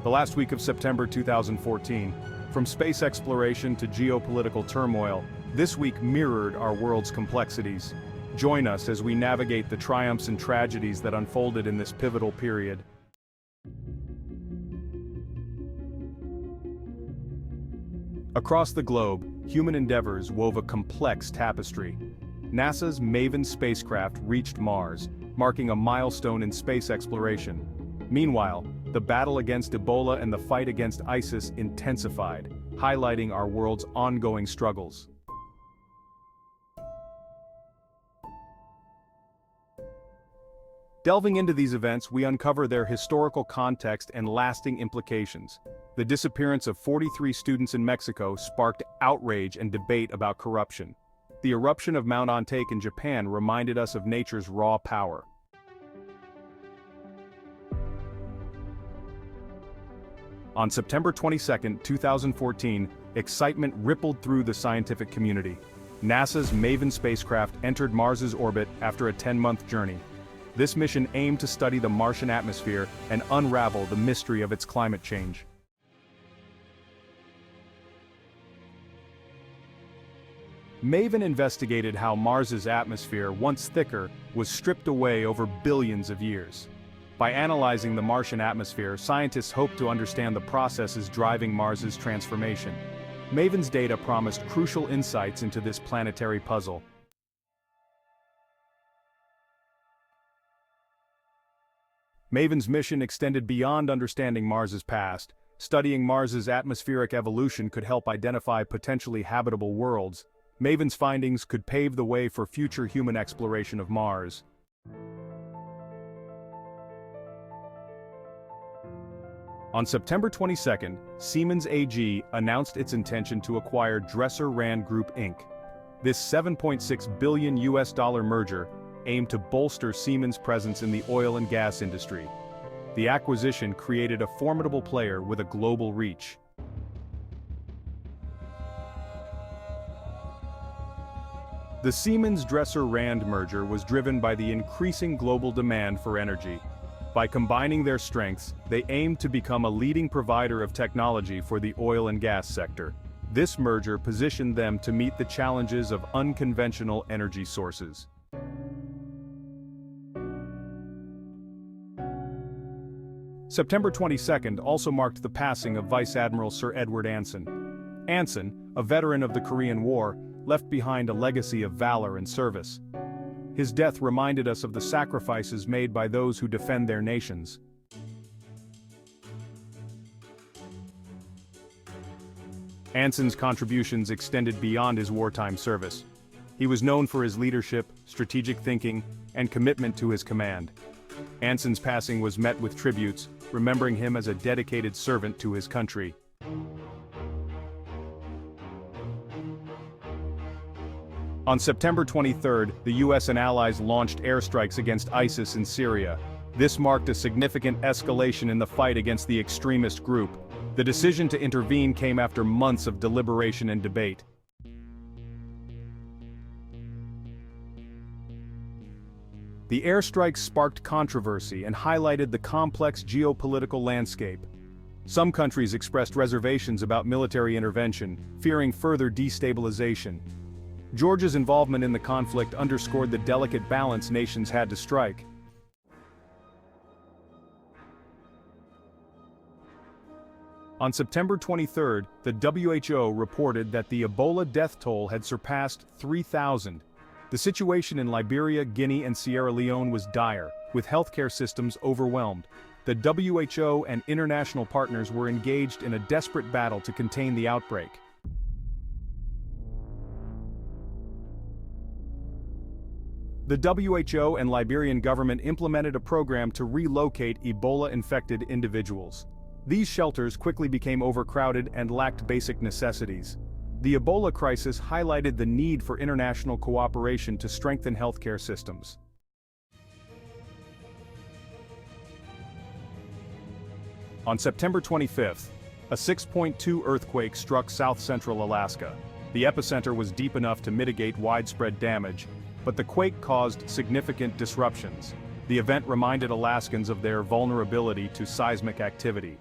The last week of September 2014, from space exploration to geopolitical turmoil, this week mirrored our world's complexities. Join us as we navigate the triumphs and tragedies that unfolded in this pivotal period. Across the globe, human endeavors wove a complex tapestry. NASA's MAVEN spacecraft reached Mars, marking a milestone in space exploration. Meanwhile, the battle against Ebola and the fight against ISIS intensified, highlighting our world's ongoing struggles. Delving into these events, we uncover their historical context and lasting implications. The disappearance of 43 students in Mexico sparked outrage and debate about corruption. The eruption of Mount Ontake in Japan reminded us of nature's raw power. On September 22, 2014, excitement rippled through the scientific community. NASA's MAVEN spacecraft entered Mars's orbit after a 10-month journey. This mission aimed to study the Martian atmosphere and unravel the mystery of its climate change. MAVEN investigated how Mars's atmosphere, once thicker, was stripped away over billions of years. By analyzing the Martian atmosphere, scientists hoped to understand the processes driving Mars's transformation. MAVEN's data promised crucial insights into this planetary puzzle. MAVEN's mission extended beyond understanding Mars's past. Studying Mars's atmospheric evolution could help identify potentially habitable worlds. MAVEN's findings could pave the way for future human exploration of Mars. On September 22, Siemens AG announced its intention to acquire Dresser-Rand Group Inc. This $7.6 billion merger aimed to bolster Siemens' presence in the oil and gas industry. The acquisition created a formidable player with a global reach. The Siemens-Dresser-Rand merger was driven by the increasing global demand for energy. By combining their strengths, they aimed to become a leading provider of technology for the oil and gas sector. This merger positioned them to meet the challenges of unconventional energy sources. September 22 also marked the passing of Vice Admiral Sir Edward Anson. Anson, a veteran of the Korean War, left behind a legacy of valor and service. His death reminded us of the sacrifices made by those who defend their nations. Anson's contributions extended beyond his wartime service. He was known for his leadership, strategic thinking, and commitment to his command. Anson's passing was met with tributes, remembering him as a dedicated servant to his country. On September 23, the US and allies launched airstrikes against ISIS in Syria. This marked a significant escalation in the fight against the extremist group. The decision to intervene came after months of deliberation and debate. The airstrikes sparked controversy and highlighted the complex geopolitical landscape. Some countries expressed reservations about military intervention, fearing further destabilization. Georgia's involvement in the conflict underscored the delicate balance nations had to strike. On September 23, the WHO reported that the Ebola death toll had surpassed 3,000. The situation in Liberia, Guinea, and Sierra Leone was dire, with healthcare systems overwhelmed. The WHO and international partners were engaged in a desperate battle to contain the outbreak. The WHO and Liberian government implemented a program to relocate Ebola-infected individuals. These shelters quickly became overcrowded and lacked basic necessities. The Ebola crisis highlighted the need for international cooperation to strengthen healthcare systems. On September 25, a 6.2 earthquake struck south-central Alaska. The epicenter was deep enough to mitigate widespread damage, but the quake caused significant disruptions. The event reminded Alaskans of their vulnerability to seismic activity.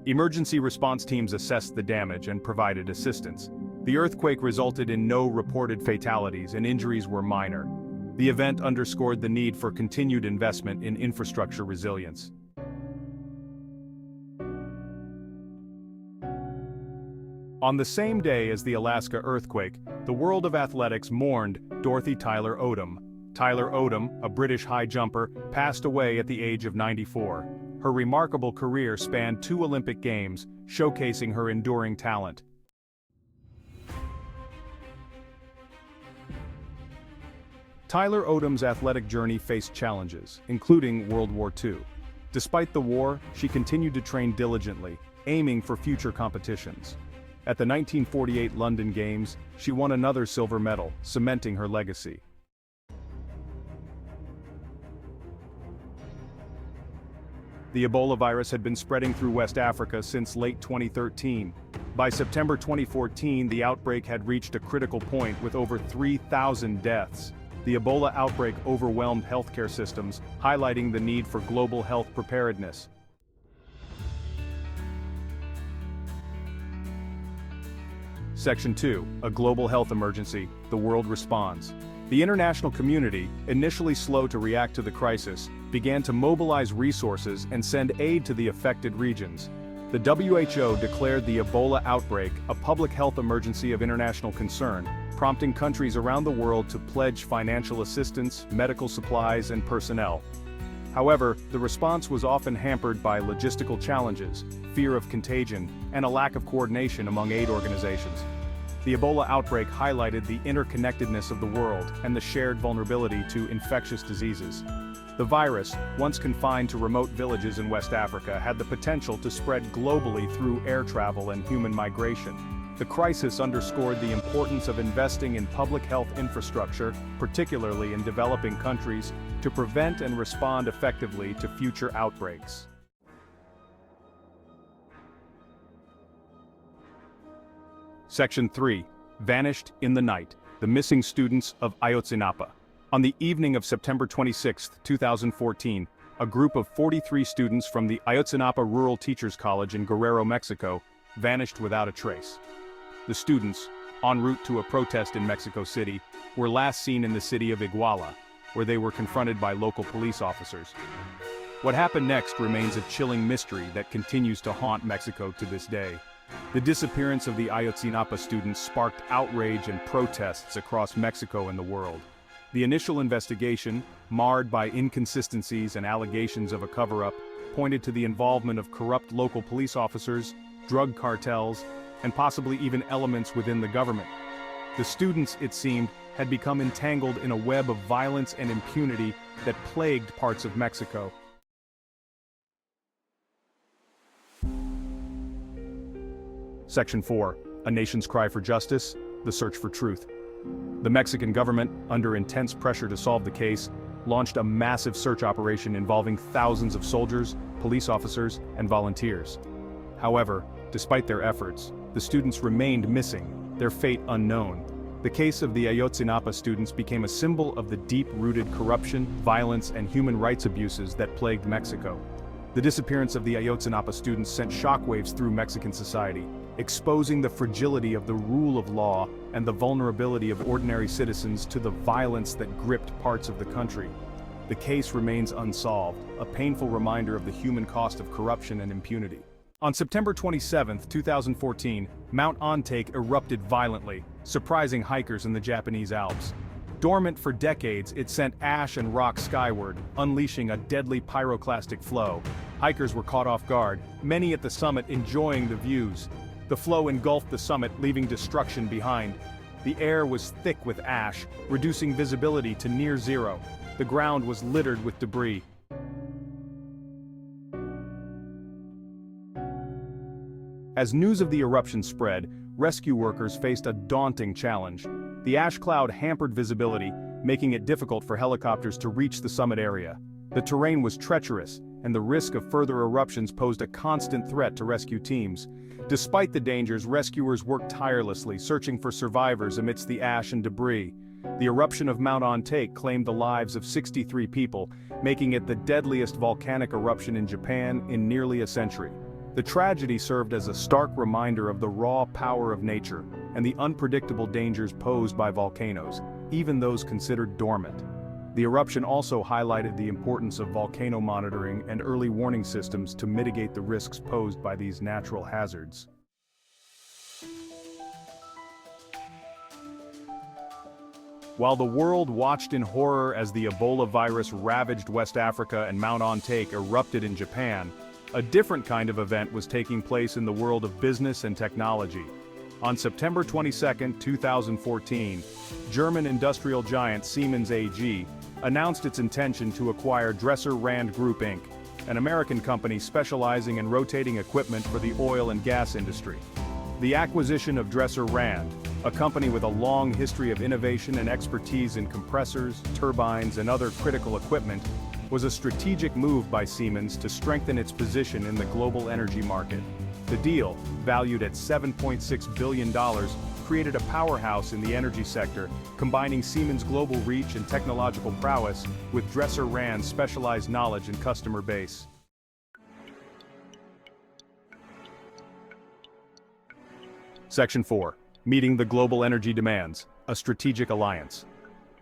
Emergency response teams assessed the damage and provided assistance. The earthquake resulted in no reported fatalities and injuries were minor. The event underscored the need for continued investment in infrastructure resilience. On the same day as the Alaska earthquake, the world of athletics mourned Dorothy Tyler-Odam. Tyler-Odam, a British high jumper, passed away at the age of 94. Her remarkable career spanned 2 Olympic Games, showcasing her enduring talent. Tyler-Odam's athletic journey faced challenges, including World War II. Despite the war, she continued to train diligently, aiming for future competitions. At the 1948 London Games, she won another silver medal, cementing her legacy. The Ebola virus had been spreading through West Africa since late 2013. By September 2014, the outbreak had reached a critical point with over 3,000 deaths. The Ebola outbreak overwhelmed healthcare systems, highlighting the need for global health preparedness. Section 2, a global health emergency, the world responds. The international community, initially slow to react to the crisis, began to mobilize resources and send aid to the affected regions. The WHO declared the Ebola outbreak a public health emergency of international concern, prompting countries around the world to pledge financial assistance, medical supplies, and personnel. However, the response was often hampered by logistical challenges, fear of contagion, and a lack of coordination among aid organizations. The Ebola outbreak highlighted the interconnectedness of the world and the shared vulnerability to infectious diseases. The virus, once confined to remote villages in West Africa, had the potential to spread globally through air travel and human migration. The crisis underscored the importance of investing in public health infrastructure, particularly in developing countries, to prevent and respond effectively to future outbreaks. Section 3. Vanished in the night, the missing students of Ayotzinapa. On the evening of September 26, 2014, a group of 43 students from the Ayotzinapa Rural Teachers College in Guerrero, Mexico, vanished without a trace. The students, en route to a protest in Mexico City, were last seen in the city of Iguala, where they were confronted by local police officers. What happened next remains a chilling mystery that continues to haunt Mexico to this day. The disappearance of the Ayotzinapa students sparked outrage and protests across Mexico and the world. The initial investigation, marred by inconsistencies and allegations of a cover-up, pointed to the involvement of corrupt local police officers, drug cartels, and possibly even elements within the government. The students, it seemed, had become entangled in a web of violence and impunity that plagued parts of Mexico. Section 4. A nation's cry for justice, the search for truth. The Mexican government, under intense pressure to solve the case, launched a massive search operation involving thousands of soldiers, police officers, and volunteers. However, despite their efforts, the students remained missing, their fate unknown. The case of the Ayotzinapa students became a symbol of the deep-rooted corruption, violence, and human rights abuses that plagued Mexico. The disappearance of the Ayotzinapa students sent shockwaves through Mexican society, exposing the fragility of the rule of law and the vulnerability of ordinary citizens to the violence that gripped parts of the country. The case remains unsolved, a painful reminder of the human cost of corruption and impunity. On September 27, 2014, Mount Ontake erupted violently, surprising hikers in the Japanese Alps. Dormant for decades, it sent ash and rock skyward, unleashing a deadly pyroclastic flow. Hikers were caught off guard, many at the summit enjoying the views. The flow engulfed the summit, leaving destruction behind. The air was thick with ash, reducing visibility to near zero. The ground was littered with debris. As news of the eruption spread, rescue workers faced a daunting challenge. The ash cloud hampered visibility, making it difficult for helicopters to reach the summit area. The terrain was treacherous, and the risk of further eruptions posed a constant threat to rescue teams. Despite the dangers, rescuers worked tirelessly, searching for survivors amidst the ash and debris. The eruption of Mount Ontake claimed the lives of 63 people, making it the deadliest volcanic eruption in Japan in nearly a century. The tragedy served as a stark reminder of the raw power of nature and the unpredictable dangers posed by volcanoes, even those considered dormant. The eruption also highlighted the importance of volcano monitoring and early warning systems to mitigate the risks posed by these natural hazards. While the world watched in horror as the Ebola virus ravaged West Africa and Mount Ontake erupted in Japan, a different kind of event was taking place in the world of business and technology. On September 22, 2014, German industrial giant Siemens AG announced its intention to acquire Dresser-Rand Group Inc., an American company specializing in rotating equipment for the oil and gas industry. The acquisition of Dresser-Rand, a company with a long history of innovation and expertise in compressors, turbines, and other critical equipment, was a strategic move by Siemens to strengthen its position in the global energy market. The deal, valued at $7.6 billion, created a powerhouse in the energy sector, combining Siemens' global reach and technological prowess with Dresser-Rand's specialized knowledge and customer base. Section 4. Meeting the Global Energy Demands, a Strategic Alliance.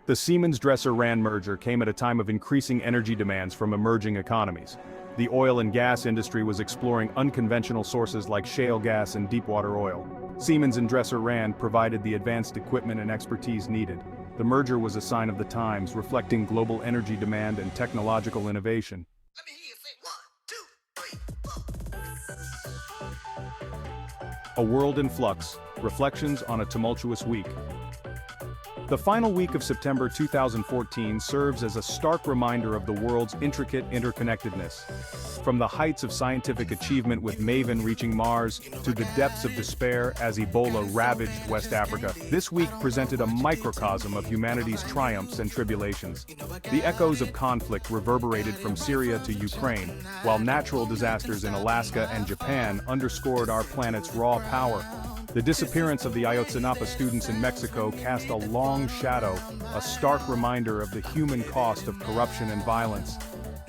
The Siemens-Dresser-Rand merger came at a time of increasing energy demands from emerging economies. The oil and gas industry was exploring unconventional sources like shale gas and deepwater oil. Siemens and Dresser-Rand provided the advanced equipment and expertise needed. The merger was a sign of the times, reflecting global energy demand and technological innovation. Let me hear you say 1, 2, 3, 4. A World in Flux, Reflections on a Tumultuous Week. The final week of September 2014 serves as a stark reminder of the world's intricate interconnectedness. From the heights of scientific achievement with MAVEN reaching Mars, to the depths of despair as Ebola ravaged West Africa, this week presented a microcosm of humanity's triumphs and tribulations. The echoes of conflict reverberated from Syria to Ukraine, while natural disasters in Alaska and Japan underscored our planet's raw power. The disappearance of the Ayotzinapa students in Mexico cast a long shadow, a stark reminder of the human cost of corruption and violence.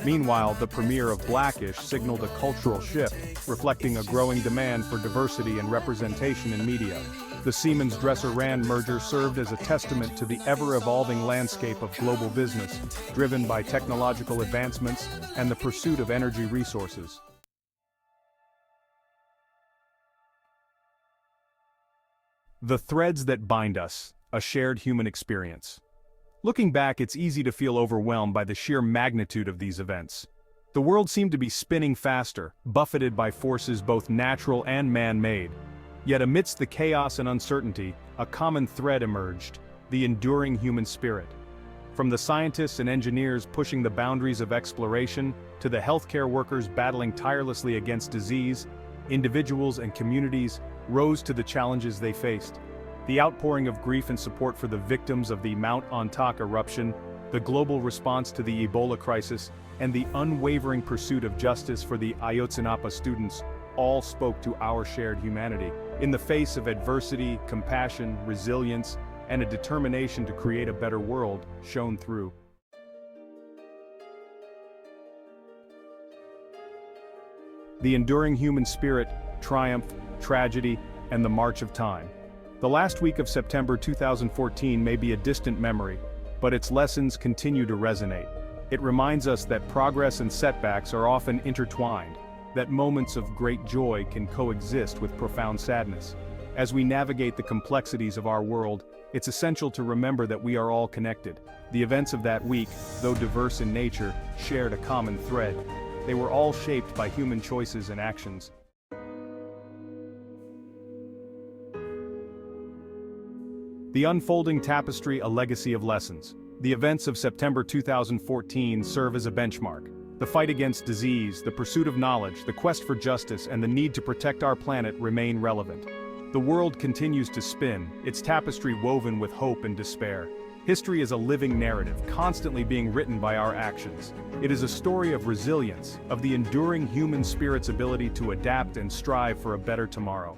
Meanwhile, the premiere of Blackish signaled a cultural shift, reflecting a growing demand for diversity and representation in media. The Siemens-Dresser-Rand merger served as a testament to the ever-evolving landscape of global business, driven by technological advancements and the pursuit of energy resources. The threads that bind us, a shared human experience. Looking back, it's easy to feel overwhelmed by the sheer magnitude of these events. The world seemed to be spinning faster, buffeted by forces both natural and man-made. Yet amidst the chaos and uncertainty, a common thread emerged: the enduring human spirit. From the scientists and engineers pushing the boundaries of exploration, to the healthcare workers battling tirelessly against disease, individuals and communities rose to the challenges they faced. The outpouring of grief and support for the victims of the Mount Ontake eruption, the global response to the Ebola crisis, and the unwavering pursuit of justice for the Ayotzinapa students all spoke to our shared humanity. In the face of adversity, compassion, resilience, and a determination to create a better world shone through. The enduring human spirit, triumph, tragedy, and the march of time. The last week of September 2014 may be a distant memory, but its lessons continue to resonate. It reminds us that progress and setbacks are often intertwined, that moments of great joy can coexist with profound sadness. As we navigate the complexities of our world, it's essential to remember that we are all connected. The events of that week, though diverse in nature, shared a common thread. They were all shaped by human choices and actions. The unfolding tapestry, a legacy of lessons. The events of September 2014 serve as a benchmark. The fight against disease, the pursuit of knowledge, the quest for justice, and the need to protect our planet remain relevant. The world continues to spin, its tapestry woven with hope and despair. History is a living narrative, constantly being written by our actions. It is a story of resilience, of the enduring human spirit's ability to adapt and strive for a better tomorrow.